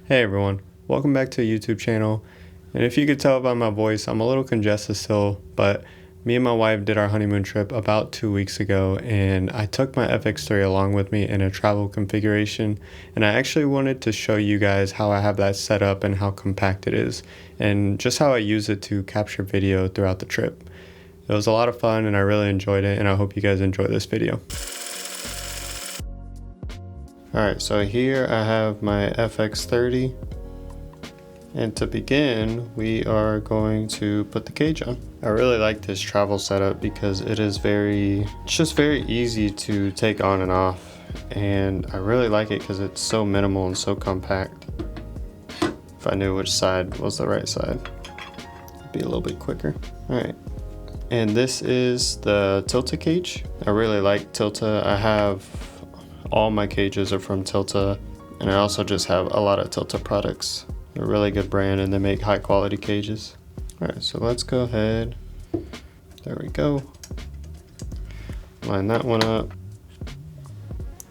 Hey everyone, welcome back to the YouTube channel. And if you could tell by my voice, I'm a little congested still, but me and my wife did our honeymoon trip about 2 weeks ago, and I took my FX3 along with me in a travel configuration, and I actually wanted to show you guys how I have that set up and how compact it is, and just how I use it to capture video throughout the trip. It was a lot of fun and I really enjoyed it, and I hope you guys enjoy this video. Alright, so here I have my FX30, and to begin we are going to put the cage on. I really like this travel setup because it's just very easy to take on and off, and I really like it because it's so minimal and so compact. If I knew which side was the right side, it'd be a little bit quicker. Alright, and this is the Tilta cage. I really like Tilta. I have all my cages are from Tilta, and I also just have a lot of Tilta products. They're a really good brand and they make high quality cages. Alright, so let's go ahead. There we go. Line that one up.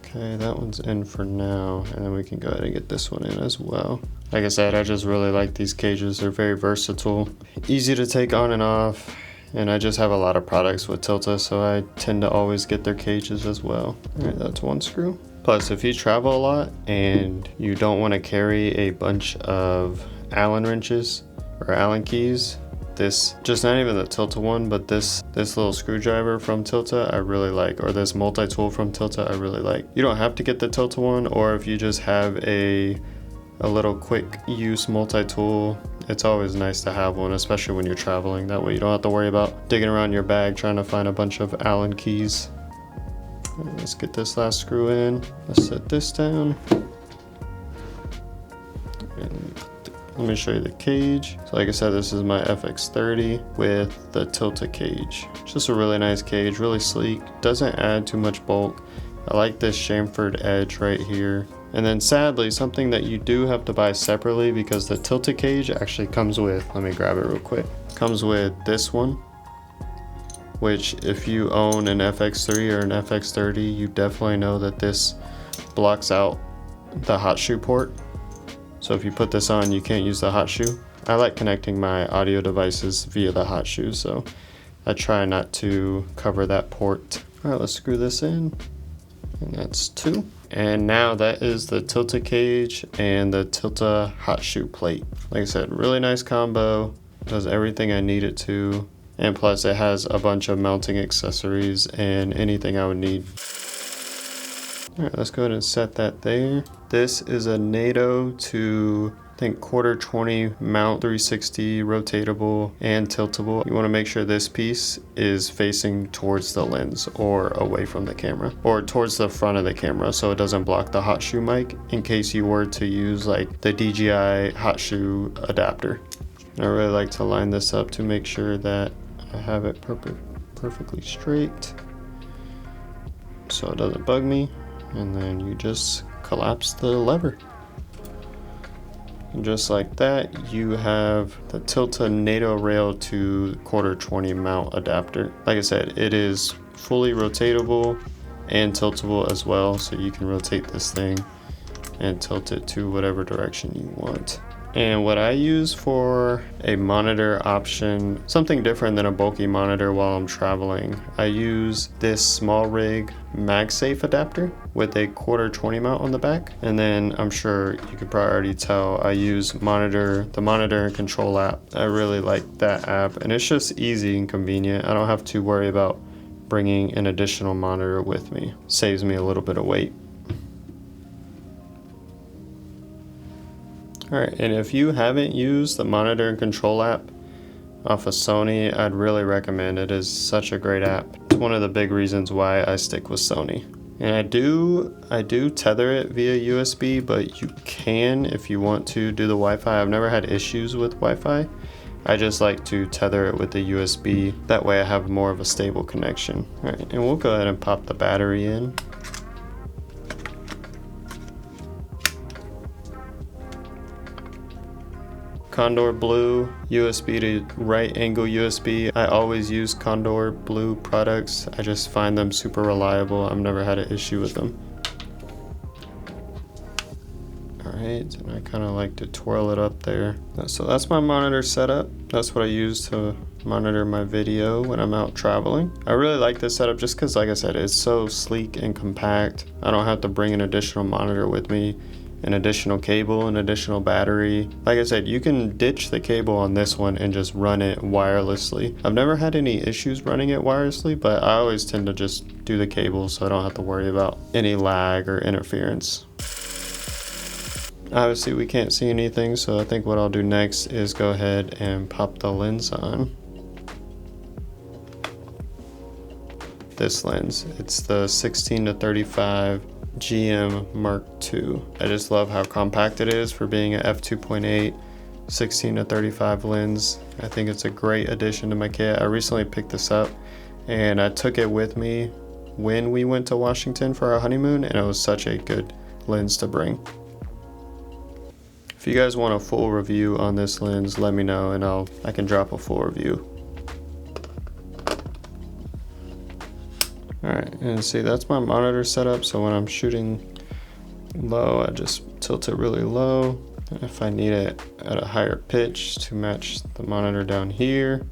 Okay, that one's in for now, and then we can go ahead and get this one in as well. Like I said, I just really like these cages. They're very versatile, easy to take on and off. And I just have a lot of products with Tilta, so I tend to always get their cages as well. Alright, that's one screw. Plus, if you travel a lot and you don't want to carry a bunch of Allen wrenches or Allen keys, this, just not even the Tilta one, but this little screwdriver from Tilta I really like, or this multi-tool from Tilta I really like. You don't have to get the Tilta one, or if you just have a little quick use multi-tool, it's always nice to have one, especially when you're traveling. That way you don't have to worry about digging around your bag trying to find a bunch of Allen keys. Right, let's get this last screw in. Let's set this down. And let me show you the cage. So like I said, this is my FX30 with the Tilta cage. Just a really nice cage, really sleek, doesn't add too much bulk. I like this chamfered edge right here. And then sadly, something that you do have to buy separately, because the Tilta cage actually comes with, let me grab it real quick, comes with this one, which if you own an FX3 or an FX30, you definitely know that this blocks out the hot shoe port. So if you put this on, you can't use the hot shoe. I like connecting my audio devices via the hot shoe, so I try not to cover that port. All right, let's screw this in, and that's 2. And now that is the Tilta cage and the Tilta hot shoe plate. Like I said, really nice combo, does everything I need it to. And plus it has a bunch of mounting accessories and anything I would need. Alright, let's go ahead and set that there. This is a NATO to, I think, 1/4 mount, 360, rotatable, and tiltable. You want to make sure this piece is facing towards the lens or away from the camera, or towards the front of the camera, so it doesn't block the hot shoe mic in case you were to use like the DJI hot shoe adapter. And I really like to line this up to make sure that I have it perfectly straight so it doesn't bug me. And then you just collapse the lever. And just like that, you have the Tilta NATO rail to 1/4 mount adapter. Like I said, it is fully rotatable and tiltable as well, so you can rotate this thing and tilt it to whatever direction you want. And what I use for a monitor option, something different than a bulky monitor while I'm traveling, I use this small rig MagSafe adapter with a 1/4 mount on the back. And then I'm sure you could probably already tell I use the monitor and control app. I really like that app, and it's just easy and convenient. I don't have to worry about bringing an additional monitor with me. Saves me a little bit of weight. Alright, and if you haven't used the monitor and control app off of Sony, I'd really recommend it. It is such a great app. It's one of the big reasons why I stick with Sony. And I do tether it via USB, but you can, if you want to, do the Wi-Fi. I've never had issues with Wi-Fi. I just like to tether it with the USB. That way I have more of a stable connection. Alright, and we'll go ahead and pop the battery in. Condor Blue USB to right angle USB. I always use Condor Blue products. I just find them super reliable. I've never had an issue with them. Alright, point, and I kind of like to twirl it up there. So that's my monitor setup. That's what I use to monitor my video when I'm out traveling. I really like this setup just because, like I said, it's so sleek and compact. I don't have to bring an additional monitor with me, an additional cable, an additional battery. Like I said, you can ditch the cable on this one and just run it wirelessly. I've never had any issues running it wirelessly, but I always tend to just do the cable so I don't have to worry about any lag or interference. Obviously we can't see anything, so I think what I'll do next is go ahead and pop the lens on. This lens, it's the 16-35 GM Mark II. I just love how compact it is for being an f2.8 16-35 lens. I think it's a great addition to my kit. I recently picked this up and I took it with me when we went to Washington for our honeymoon, and it was such a good lens to bring. If you guys want a full review on this lens, let me know and I can drop a full review. Alright, and see, that's my monitor setup, so when I'm shooting low, I just tilt it really low. And if I need it at a higher pitch to match the monitor down here.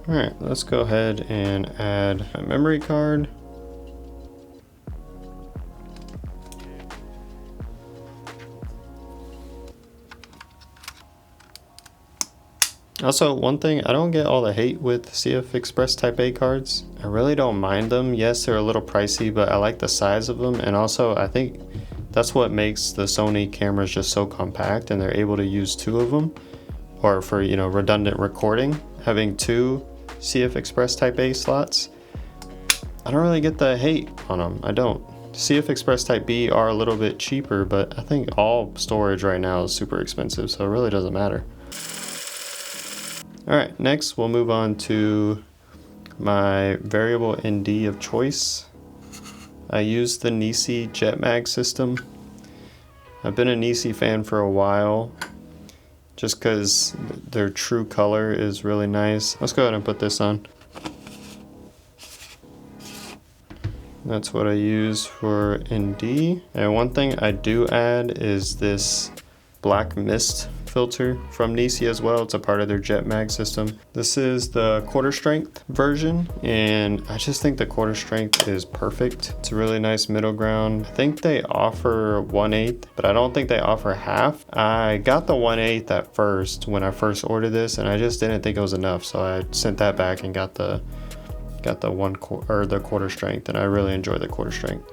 Alright, let's go ahead and add a memory card. Also, one thing, I don't get all the hate with CF Express Type A cards. I really don't mind them. Yes, they're a little pricey, but I like the size of them. And also, I think that's what makes the Sony cameras just so compact, and they're able to use two of them. Or for, you know, redundant recording, having two CF Express Type A slots. I don't really get the hate on them. I don't. CF Express Type B are a little bit cheaper, but I think all storage right now is super expensive, so it really doesn't matter. Alright, next we'll move on to my variable ND of choice. I use the Nisi JetMag system. I've been a Nisi fan for a while, just because their true color is really nice. Let's go ahead and put this on. That's what I use for ND. And one thing I do add is this black mist filter from Nisi as well. It's a part of their JetMag system. This is the quarter strength version, and I just think the quarter strength is perfect. It's a really nice middle ground. I think they offer 1/8, but I don't think they offer half. I got the 1/8 at first when I first ordered this, and I just didn't think it was enough, so I sent that back and got the quarter strength, and I really enjoy the quarter strength.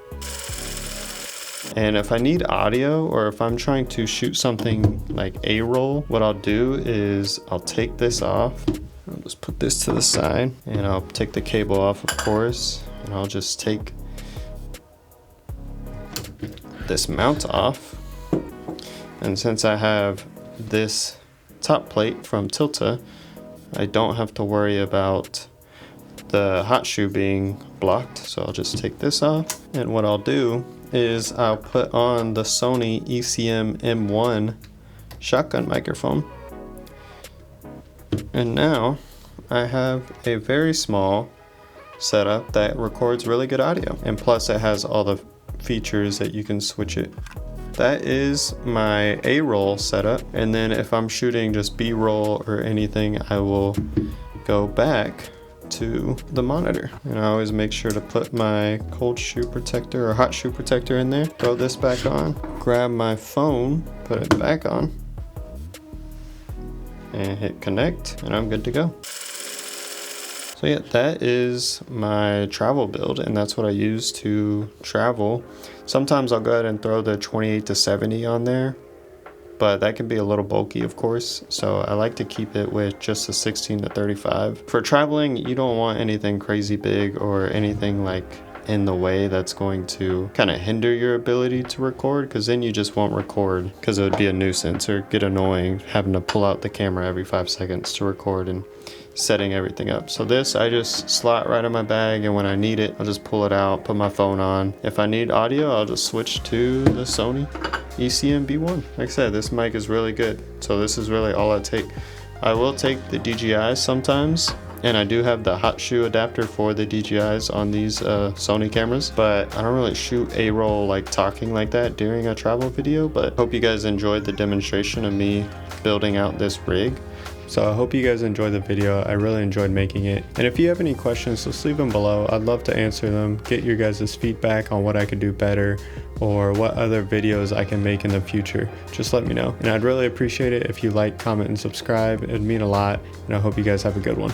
And if I need audio, or if I'm trying to shoot something like A-roll, what I'll do is I'll take this off. I'll just put this to the side, and I'll take the cable off, of course, and I'll just take this mount off. And since I have this top plate from Tilta, I don't have to worry about the hot shoe being blocked. So I'll just take this off, and what I'll do is I'll put on the Sony ECM M1 shotgun microphone. And now I have a very small setup that records really good audio, and plus it has all the features that you can switch it. That is my A-roll setup, and then if I'm shooting just B-roll or anything, I will go back to the monitor, and I always make sure to put my cold shoe protector or hot shoe protector in there. Throw this back on, grab my phone, put it back on, and hit connect, and I'm good to go. So yeah, that is my travel build, and that's what I use to travel. Sometimes I'll go ahead and throw the 28-70 on there, but that can be a little bulky, of course, so I like to keep it with just a 16-35. For traveling, you don't want anything crazy big or anything like in the way that's going to kind of hinder your ability to record, because then you just won't record, because it would be a nuisance or get annoying having to pull out the camera every 5 seconds to record and setting everything up. So this I just slot right in my bag, and when I need it, I'll just pull it out, put my phone on. If I need audio, I'll just switch to the Sony ECM B1. Like I said, this mic is really good, so this is really all I take. I will take the DJI sometimes, And I do have the hot shoe adapter for the DJIs on these Sony cameras, but I don't really shoot A-roll like talking like that during a travel video. But hope you guys enjoyed the demonstration of me building out this rig. So I hope you guys enjoyed the video. I really enjoyed making it. And if you have any questions, just leave them below. I'd love to answer them, get your guys' feedback on what I could do better or what other videos I can make in the future. Just let me know. And I'd really appreciate it if you like, comment, and subscribe. It'd mean a lot. And I hope you guys have a good one.